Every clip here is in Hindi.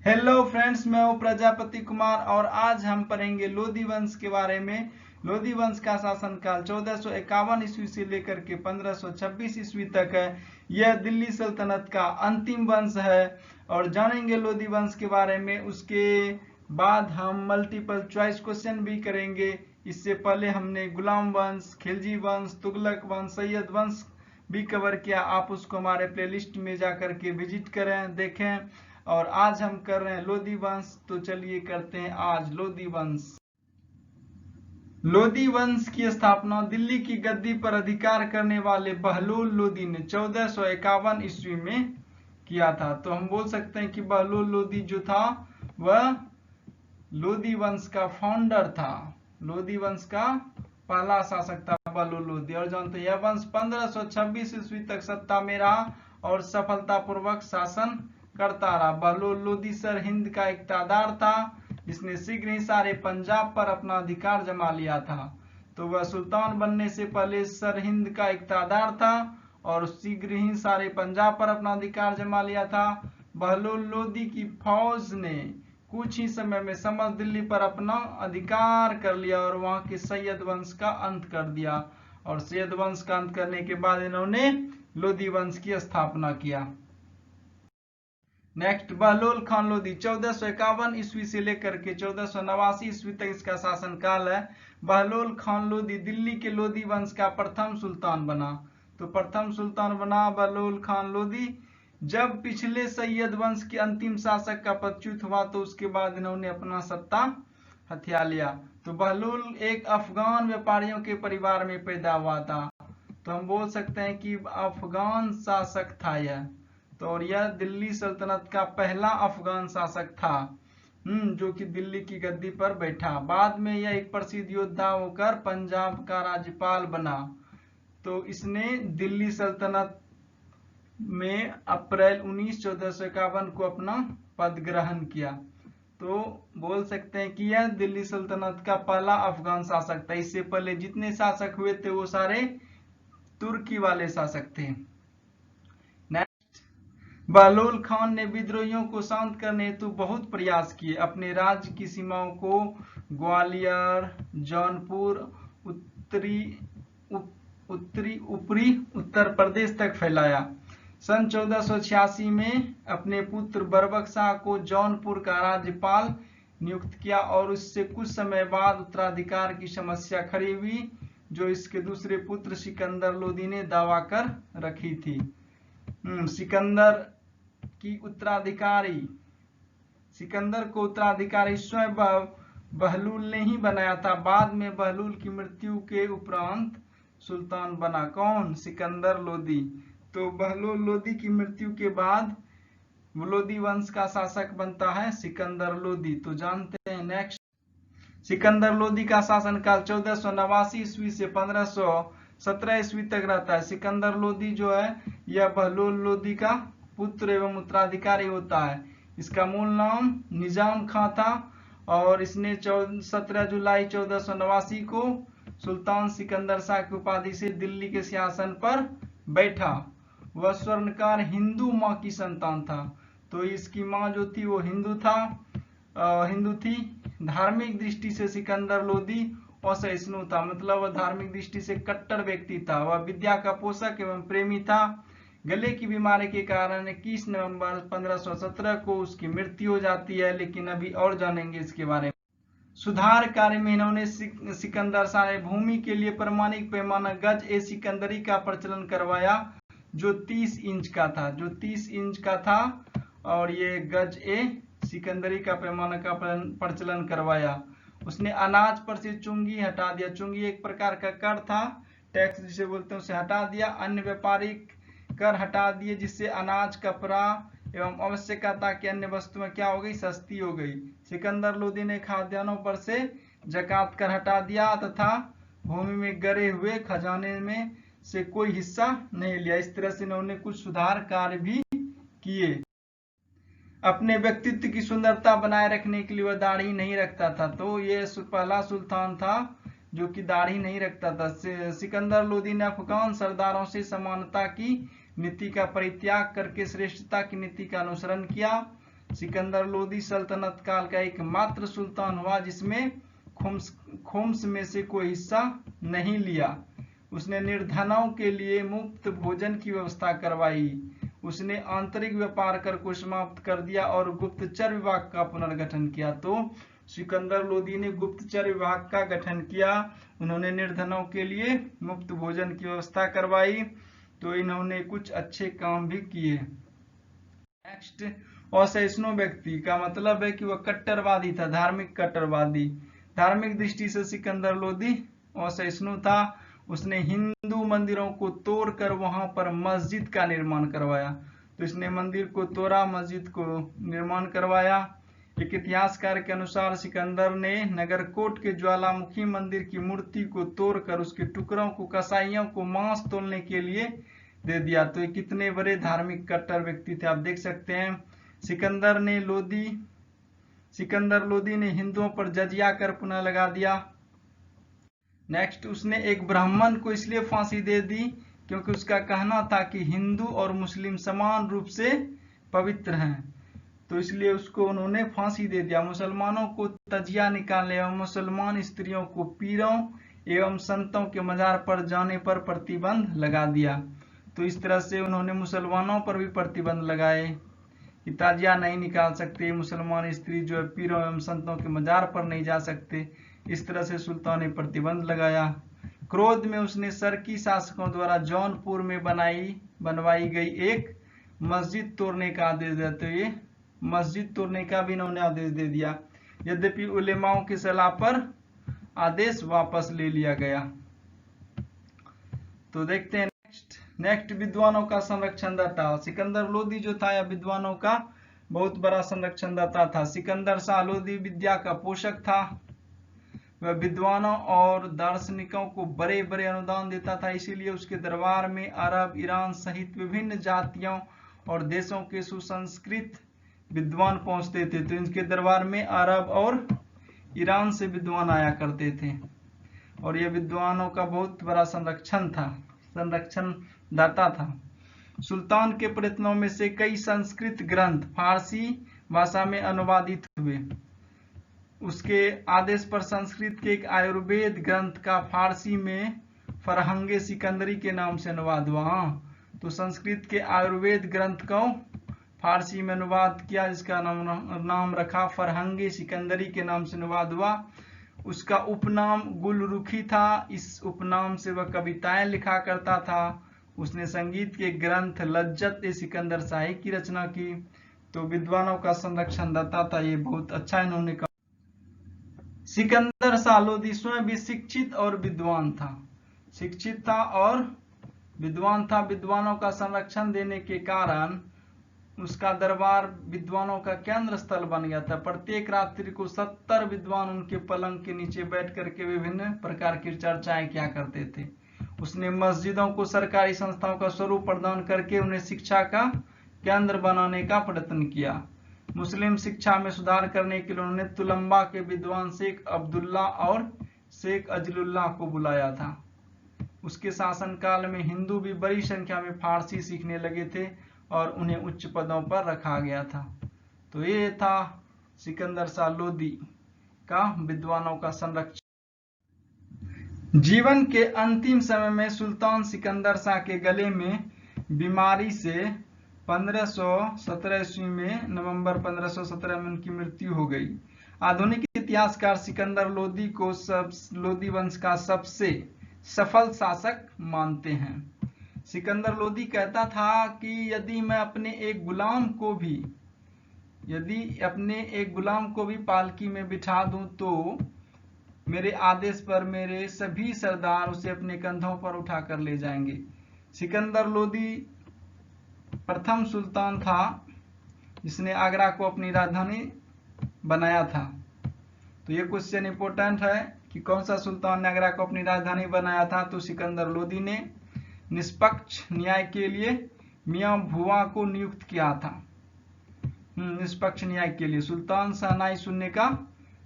हेलो फ्रेंड्स, मैं हूं प्रजापति कुमार और आज हम पढ़ेंगे लोधी वंश के बारे में। लोधी वंश का शासनकाल 1451 ईस्वी से लेकर के 1526 ईस्वी तक है। यह दिल्ली सल्तनत का अंतिम वंश है और जानेंगे लोधी वंश के बारे में। उसके बाद हम मल्टीपल चॉइस क्वेश्चन भी करेंगे। इससे पहले हमने गुलाम वंश, खिलजी वंश, तुगलक वंश, सैयद वंश भी कवर किया। आप उसको हमारे प्लेलिस्ट में जाकर के विजिट करें, देखें। और आज हम कर रहे हैं लोधी वंश, तो चलिए करते हैं आज लोधी वंश। लोधी वंश की स्थापना दिल्ली की गद्दी पर अधिकार करने वाले बहलोल लोधी ने 1451 ईस्वी में किया था। तो हम बोल सकते हैं कि बहलोल लोधी जो था वह लोधी वंश का फाउंडर था। लोधी वंश का पहला शासक था बहलोल लोधी। और जानते हैं यह वंश 1526 ईस्वी तक सत्ता में रहा और सफलतापूर्वक शासन करता रहा। बहलोल लोधी सर हिंद का इक़्तिदार था जिसने शीघ्र ही सारे पंजाब पर अपना अधिकार जमा लिया था। तो वह सुल्तान बनने से पहले सर हिंद का इक़्तिदार था और शीघ्र ही सारे पंजाब पर अपना अधिकार जमा लिया था। बहलोल लोधी की फौज ने कुछ ही समय में समस्त दिल्ली पर अपना अधिकार कर लिया और वहां के सैयद वंश का अंत कर दिया। और सैयद वंश का अंत करने के बाद इन्होंने लोधी वंश की स्थापना किया। नेक्स्ट, बहलोल खान लोधी 1451 ईस्वी से लेकर के 1489 ईस्वी तक इसका शासन काल है। बहलोल खान लोधी दिल्ली के लोधी वंश का प्रथम सुल्तान बना। तो प्रथम सुल्तान बना बहलोल खान लोधी। जब पिछले सैयद वंश के अंतिम शासक का पदच्युत हुआ तो उसके बाद इन्होंने अपना सत्ता हथिया लिया। तो बहलोल एक अफगान व्यापारियों के परिवार में पैदा हुआ था। तो हम बोल सकते हैं कि अफगान शासक था यह। तो और यह दिल्ली सल्तनत का पहला अफगान शासक था जो कि दिल्ली की गद्दी पर बैठा। बाद में यह एक प्रसिद्ध योद्धा होकर पंजाब का राज्यपाल बना। तो इसने दिल्ली सल्तनत में अप्रैल 19 1451 को अपना पद ग्रहण किया। तो बोल सकते हैं कि यह दिल्ली सल्तनत का पहला अफगान शासक था। इससे पहले जितने शासक हुए थे वो सारे तुर्की वाले शासक थे। बहलोल खान ने विद्रोहियों को शांत करने हेतु बहुत प्रयास किए। अपने राज्य की सीमाओं को ग्वालियर, जौनपुर, ऊपरी उत्तर प्रदेश तक फैलाया। सन 1486 में अपने पुत्र बरबक शाह को जौनपुर का राज्यपाल नियुक्त किया और उससे कुछ समय बाद उत्तराधिकार की समस्या खड़ी हुई जो इसके दूसरे पुत्र सिकंदर लोधी ने दावा कर रखी थी। सिकंदर को उत्तराधिकारी स्वयं बहलूल ने ही बनाया था। बाद में बहलूल की मृत्यु के उपरांत सुल्तान बना कौन? सिकंदर लोधी। तो बहलोल लोधी की मृत्यु के बाद लोधी वंश का शासक बनता है सिकंदर लोधी। तो जानते हैं नेक्स्ट, सिकंदर लोधी का शासनकाल 1489 ईस्वी से 1517 ईस्वी तक रहता है। सिकंदर लोधी जो है यह बहलोल लोधी का पुत्र एवं उत्तराधिकारी होता है। इसका मूल नाम निजाम खां था और इसने 17 जुलाई 1489 को सुल्तान सिकंदर शाह की उपाधि से दिल्ली के सिंहासन पर बैठा। वह स्वर्णकार हिंदू मां की संतान था। तो इसकी मां जो थी वो हिंदू थी। धार्मिक दृष्टि से सिकंदर लोधी असहिष्णु था, मतलब वह धार्मिक दृष्टि से कट्टर व्यक्ति था। वह विद्या का पोषक एवं प्रेमी था। गले की बीमारी के कारण 21 नवंबर 1517 को उसकी मृत्यु हो जाती है, लेकिन अभी और जानेंगे इसके बारे में। सुधार कार्य में इन्होंने सिकंदर शाह ने भूमि के लिए प्रमाणिक पैमाना गज ए सिकंदरी का प्रचलन करवाया जो 30 इंच का था और ये गज ए सिकंदरी का पैमाना का प्रचलन करवाया। उसने अनाज पर से चुंगी हटा दिया। चुंगी एक प्रकार का कर था, टैक्स जिसे बोलते हैं, उसे हटा दिया। अन्य व्यापारिक कर हटा दिए जिससे अनाज, कपड़ा एवं आवश्यकता की अन्य वस्तुएं क्या हो गई? सस्ती हो गई। सिकंदर लोधी ने खाद्यान्नों पर से जकात कर हटा दिया तथा भूमि में गड़े हुए खजाने में से कोई हिस्सा नहीं लिया। इस तरह से इन्होंने कुछ सुधार कार्य भी किए। अपने व्यक्तित्व की सुंदरता बनाए रखने के लिए वह दाढ़ी नहीं रखता था। तो ये पहला सुल्तान था जो कि दाढ़ी नहीं रखता था। सिकंदर लोधी ने अफगान सरदारों से समानता की नीति का परित्याग करके श्रेष्ठता की नीति का अनुसरण किया। सिकंदर लोदी सल्तनत काल का एकमात्र सुल्तान हुआ जिसमें खुम्स में से कोई हिस्सा नहीं लिया। उसने निर्धनों के लिए मुफ्त भोजन की व्यवस्था करवाई। उसने आंतरिक व्यापार कर को समाप्त कर दिया और गुप्तचर विभाग का पुनर्गठन किया। तो सिकंदर लोदी ने गुप्तचर विभाग का गठन किया। उन्होंने निर्धनों के लिए मुफ्त भोजन की व्यवस्था करवाई। तो इन्होंने कुछ अच्छे काम भी किए। नेक्स्ट, असहिष्णु व्यक्ति का मतलब है कि वह कट्टरवादी था, धार्मिक कट्टरवादी। धार्मिक दृष्टि से सिकंदर लोदी असहिष्णु था। उसने हिंदू मंदिरों को तोड़कर वहां पर मस्जिद का निर्माण करवाया। तो इसने मंदिर को तोड़ा, मस्जिद को निर्माण करवाया। एक इतिहासकार के अनुसार सिकंदर ने नगरकोट के ज्वालामुखी मंदिर की मूर्ति को तोड़कर उसके टुकड़ों को कसाईयों को मांस तोलने के लिए दे दिया। तो ये कितने बड़े धार्मिक कट्टर व्यक्ति थे, आप देख सकते हैं। सिकंदर लोदी ने हिंदुओं पर जजिया कर पुनः लगा दिया। नेक्स्ट, उसने एक ब्राह्मण को इसलिए फांसी दे दी क्योंकि उसका कहना था कि हिंदू और मुस्लिम समान रूप से पवित्र हैं। तो इसलिए उसको उन्होंने फांसी दे दिया। मुसलमानों को तजिया निकालने एवं मुसलमान स्त्रियों को पीरों एवं संतों के मजार पर जाने पर प्रतिबंध लगा दिया। तो इस तरह से उन्होंने मुसलमानों पर भी प्रतिबंध लगाए कि ताजिया नहीं निकाल सकते, मुसलमान स्त्री जो है पीरों एवं संतों के मजार पर नहीं जा सकते। इस तरह से सुल्तान ने प्रतिबंध लगाया। क्रोध में उसने सरकी शासकों द्वारा जौनपुर में बनवाई गई एक मस्जिद तोड़ने का आदेश दिया। तो ये मस्जिद तोड़ने का भी इन्होंने आदेश दे दिया। यद्यपि उलेमाओं की सलाह पर आदेश वापस ले लिया गया। तो देखते हैं नेक्स्ट, विद्वानों का संरक्षणदाता। सिकंदर लोदी जो था, यह विद्वानों का बहुत बड़ा संरक्षणदाता था। सिकंदर शाह लोदी विद्या का पोषक था। वह विद्वानों और दार्शनिकों को बड़े बड़े अनुदान देता था। इसीलिए उसके दरबार में अरब, ईरान सहित विभिन्न जातियों और देशों के सुसंस्कृत विद्वान पहुंचते थे। तो इनके दरबार में अरब और ईरान से विद्वान आया करते थे और यह विद्वानों का बहुत बड़ा संरक्षण दाता था। सुल्तान के प्रयत्नों में से कई संस्कृत ग्रंथ फारसी भाषा में अनुवादित हुए। उसके आदेश पर संस्कृत के एक आयुर्वेद ग्रंथ का फारसी में फरहंगे सिकंदरी के नाम से अनुवाद हुआ। तो संस्कृत के आयुर्वेद ग्रंथ को फारसी में अनुवाद किया, जिसका नाम रखा फरहंगे सिकंदरी के नाम से अनुवाद हुआ। उसका उपनाम गुलरुखी था। इस उपनाम से वह कविताएं लिखा करता था। उसने संगीत के ग्रंथ लज्जत ए सिकंदर शाही की रचना की। तो विद्वानों का संरक्षण दाता था, ये बहुत अच्छा इन्होंने कहा। सिकंदर शाह लोदी स्वयं भी शिक्षित और विद्वान था। शिक्षित था और विद्वान था। विद्वानों का संरक्षण देने के कारण उसका दरबार विद्वानों का केंद्र स्थल बन गया था। प्रत्येक रात्रि को 70 विद्वान उनके पलंग के नीचे बैठ करके विभिन्न प्रकार की चर्चाएं किया करते थे। उसने मस्जिदों को सरकारी संस्थाओं का स्वरूप प्रदान करके उन्हें शिक्षा का केंद्र बनाने का प्रयत्न किया। मुस्लिम शिक्षा में सुधार करने के लिए उन्होंने तुलंबा के विद्वान शेख अब्दुल्ला और शेख अजलुल्लाह को बुलाया था। उसके शासनकाल में हिंदू भी बड़ी संख्या में फारसी सीखने लगे थे और उन्हें उच्च पदों पर रखा गया था। तो ये था सिकंदर शाह लोदी का विद्वानों का संरक्षण। जीवन के अंतिम समय में सुल्तान सिकंदर शाह के गले में बीमारी से 1517 ईस्वी में नवंबर 1517 में उनकी मृत्यु हो गई। आधुनिक इतिहासकार सिकंदर लोदी को लोदी वंश का सबसे सफल शासक मानते हैं। सिकंदर लोदी कहता था कि यदि अपने एक गुलाम को भी पालकी में बिठा दूं तो मेरे आदेश पर मेरे सभी सरदार उसे अपने कंधों पर उठाकर ले जाएंगे। सिकंदर लोदी प्रथम सुल्तान था जिसने आगरा को अपनी राजधानी बनाया था। तो ये क्वेश्चन इंपॉर्टेंट है कि कौन सा सुल्तान ने आगरा को अपनी राजधानी बनाया था। तो सिकंदर लोदी ने निष्पक्ष न्याय के लिए मियां भुआ को नियुक्त किया था। निष्पक्ष न्याय के लिए सुल्तान शहनाई सुनने का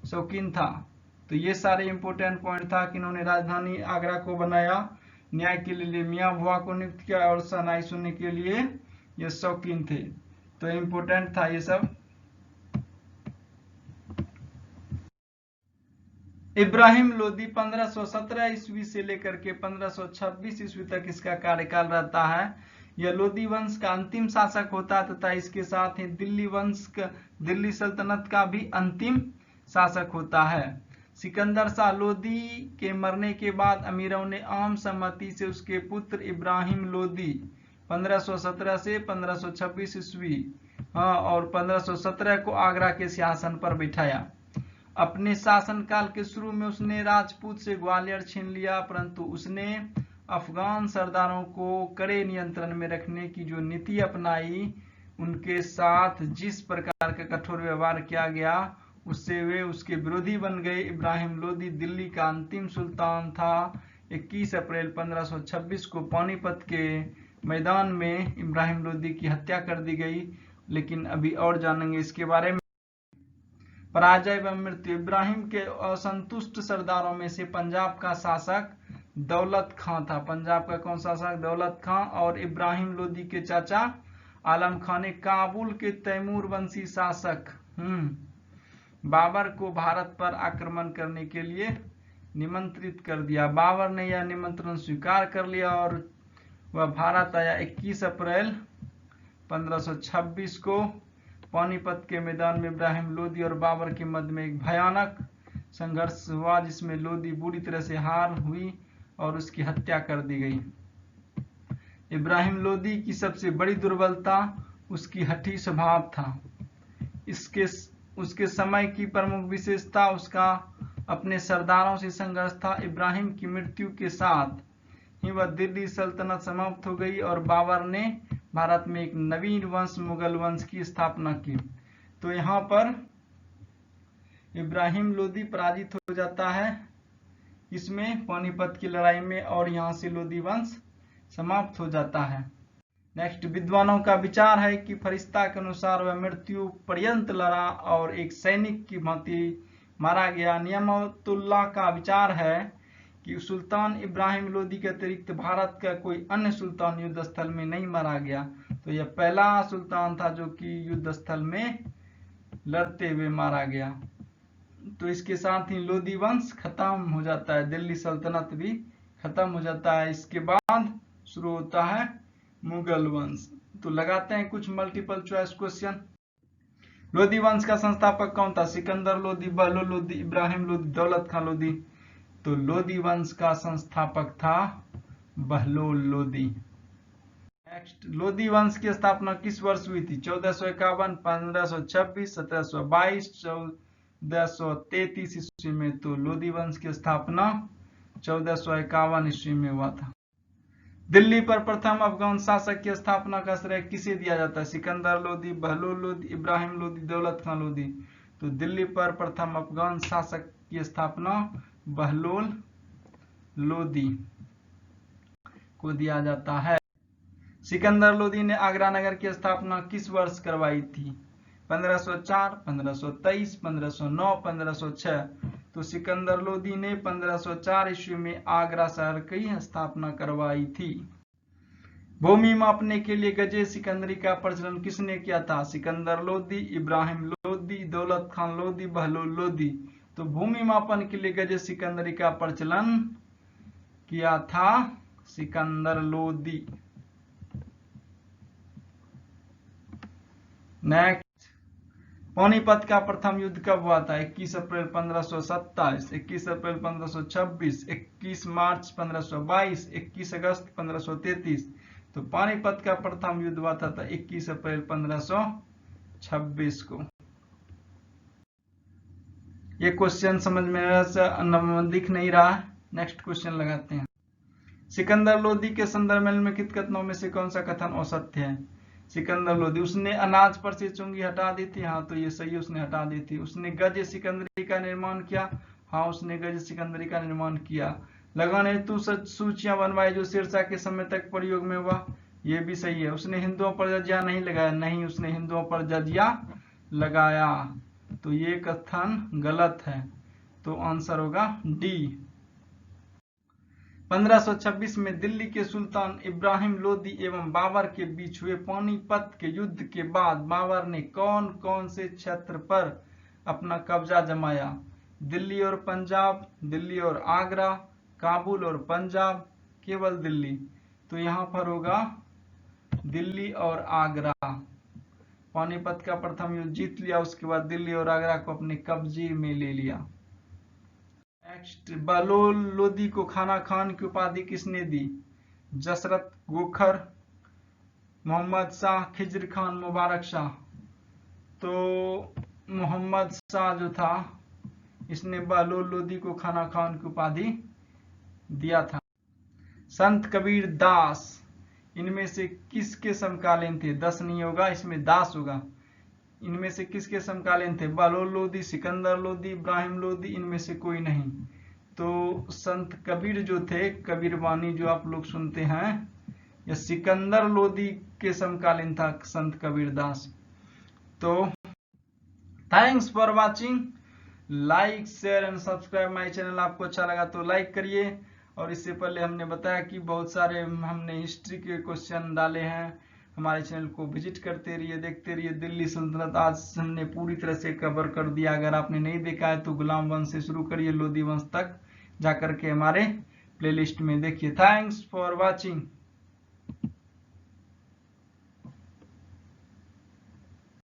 शौकीन था। तो ये सारे इंपॉर्टेंट पॉइंट था कि इन्होंने राजधानी आगरा को बनाया, न्याय के लिए मियां भुआ को नियुक्त किया और शहनाई सुनने के लिए ये शौकीन थे। तो इम्पोर्टेंट था ये सब। इब्राहिम लोदी 1517 ईस्वी से लेकर के 1526 ईस्वी तक इसका कार्यकाल रहता है। यह लोदी वंश का अंतिम शासक होता है तथा इसके साथ ही दिल्ली सल्तनत का भी अंतिम शासक होता है। सिकंदर शाह लोदी के मरने के बाद अमीरों ने आम सहमति से उसके पुत्र इब्राहिम लोदी 1517 से 1526 ईस्वी और 1517 को आगरा के सिंहासन पर बिठाया। अपने शासनकाल के शुरू में उसने राजपूत से ग्वालियर छीन लिया, परंतु उसने अफगान सरदारों को कड़े नियंत्रण में रखने की जो नीति अपनाई, उनके साथ जिस प्रकार का कठोर व्यवहार किया गया, उससे वे उसके विरोधी बन गए। इब्राहिम लोदी दिल्ली का अंतिम सुल्तान था। 21 अप्रैल 1526 को पानीपत के मैदान में इब्राहिम लोदी की हत्या कर दी गई। लेकिन अभी और जानेंगे इसके बारे में। पराजय व मृत्यु। इब्राहिम के असंतुष्ट सरदारों में से पंजाब का शासक दौलत खां था। पंजाब का कौन शासक? दौलत खां। और इब्राहिम लोदी के चाचा आलम खां ने काबुल के तैमूर वंशी शासक बाबर को भारत पर आक्रमण करने के लिए निमंत्रित कर दिया। बाबर ने यह निमंत्रण स्वीकार कर लिया और वह भारत आया। 21 अप्रैल 1526 को पानीपत के मैदान में इब्राहिम लोदी और बाबर के मध्य में एक भयानक संघर्ष हुआ, जिसमें लोदी बुरी तरह से हार हुई और उसकी हत्या कर दी गई। इब्राहिम लोदी की सबसे बड़ी दुर्बलता उसकी हठी स्वभाव था। उसके समय की प्रमुख विशेषता उसका अपने सरदारों से संघर्ष था। इब्राहिम की मृत्यु के साथ ही वह दिल्ली सल्तनत समाप्त हो गई और बाबर ने भारत में एक नवीन वंश मुगल वंश की स्थापना की। तो यहाँ पर इब्राहिम लोदी पराजित हो जाता है इसमें पानीपत की लड़ाई में, और यहाँ से लोदी वंश समाप्त हो जाता है। नेक्स्ट, विद्वानों का विचार है कि फरिश्ता के अनुसार वह मृत्यु पर्यंत लड़ा और एक सैनिक की भांति मारा गया। नियामतुल्लाह का विचार है कि सुल्तान इब्राहिम लोदी के अतिरिक्त भारत का कोई अन्य सुल्तान युद्ध स्थल में नहीं मारा गया। तो यह पहला सुल्तान था जो कि युद्ध स्थल में लड़ते हुए मारा गया। तो इसके साथ ही लोदी वंश खत्म हो जाता है, दिल्ली सल्तनत भी खत्म हो जाता है। इसके बाद शुरू होता है मुगल वंश। तो लगाते हैं कुछ मल्टीपल चॉइस क्वेश्चन। लोदी वंश का संस्थापक कौन था? सिकंदर लोदी, बहलोल लोदी, इब्राहिम लोदी, दौलत खां लोदी। तो लोदी वंश का संस्थापक था बहलोल लोदी। नेक्स्ट, लोदी वंश की स्थापना किस वर्ष हुई थी? 1451, 1526, 1722, 1433 ईस्वी में। तो लोदी वंश की स्थापना 1451 ईस्वी में हुआ था। दिल्ली पर प्रथम अफगान शासक की स्थापना का श्रेय किसे दिया जाता है? सिकंदर लोदी, बहलोल लोदी, इब्राहिम लोदी, दौलत खां लोदी। तो दिल्ली पर प्रथम अफगान शासक की स्थापना बहलोल लोदी को दिया जाता है। सिकंदर लोदी ने आगरा नगर की स्थापना किस वर्ष करवाई थी? 1504, 1523, 1509, 1506। तो सिकंदर लोदी ने 1504 ईस्वी में आगरा शहर की स्थापना करवाई थी। भूमि मापने के लिए गजे सिकंदरी का प्रचलन किसने किया था? सिकंदर लोदी, इब्राहिम लोदी, दौलत खां लोदी, बहलोल लोदी। तो भूमि मापन के लिए गजे सिकंदरी का प्रचलन किया था सिकंदर लोदी। नेक्स्ट, पानीपत का प्रथम युद्ध कब हुआ था? 21 अप्रैल 1527, 21 अप्रैल 1526, 21 मार्च 1522, 21 अगस्त 1533। तो पानीपत का प्रथम युद्ध हुआ था 21 अप्रैल 1526 को। ये क्वेश्चन समझ में दिख नहीं रहा है। नेक्स्ट क्वेश्चन लगाते हैं। सिकंदर लोदी के संदर्भ में निम्नलिखित कथनों में से कौन सा कथन असत्य है? सिकंदर लोदी, उसने अनाज पर से चुंगी हटा दी थी। हाँ, तो ये सही, उसने हटा दी थी। उसने गज सिकंदरी का निर्माण किया। हाँ, उसने गज सिकंदरी का निर्माण किया। लगान हेतु सूचियां बनवाई जो शेरशाह के समय तक प्रयोग में हुआ। ये भी सही है। उसने हिंदुओं पर जजिया नहीं लगाया। नहीं, उसने हिंदुओं पर जजिया लगाया। तो ये कथन गलत है। तो आंसर होगा डी। 1526 में दिल्ली के सुल्तान इब्राहिम लोदी एवं बाबर के बीच हुए पानीपत के युद्ध के बाद बाबर ने कौन कौन से क्षेत्र पर अपना कब्जा जमाया? दिल्ली और पंजाब, दिल्ली और आगरा, काबुल और पंजाब, केवल दिल्ली। तो यहाँ पर होगा दिल्ली और आगरा। पानीपत का प्रथम युद्ध जीत लिया, उसके बाद दिल्ली और आगरा को अपने कब्जे में ले लिया। नेक्स्ट, बहलोल लोदी को खाना खान की उपाधि किसने दी? जसरत गोखर, मोहम्मद शाह, खिज्र खान, मुबारक शाह। तो मोहम्मद शाह जो था इसने बहलोल लोदी को खाना खान की उपाधि दिया था। संत कबीर दास इनमें से किसके समकालीन थे? 10 नहीं होगा, इसमें दास होगा। इनमें से किसके समकालीन थे? बहलोल लोदी, सिकंदर लोदी, इब्राहिम लोदी, इनमें से कोई नहीं। तो संत कबीर जो थे, कबीर वाणी जो आप लोग सुनते हैं, यह सिकंदर लोदी के समकालीन था संत कबीर दास। तो thanks for watching. Like share and subscribe my channel. आपको अच्छा लगा तो लाइक करिए। और इससे पहले हमने बताया कि बहुत सारे हमने हिस्ट्री के क्वेश्चन डाले हैं। हमारे चैनल को विजिट करते रहिए, देखते रहिए। दिल्ली सल्तनत आज हमने पूरी तरह से कवर कर दिया। अगर आपने नहीं देखा है तो गुलाम वंश से शुरू करिए, लोदी वंश तक जाकर के हमारे प्लेलिस्ट में देखिए। Thanks for watching.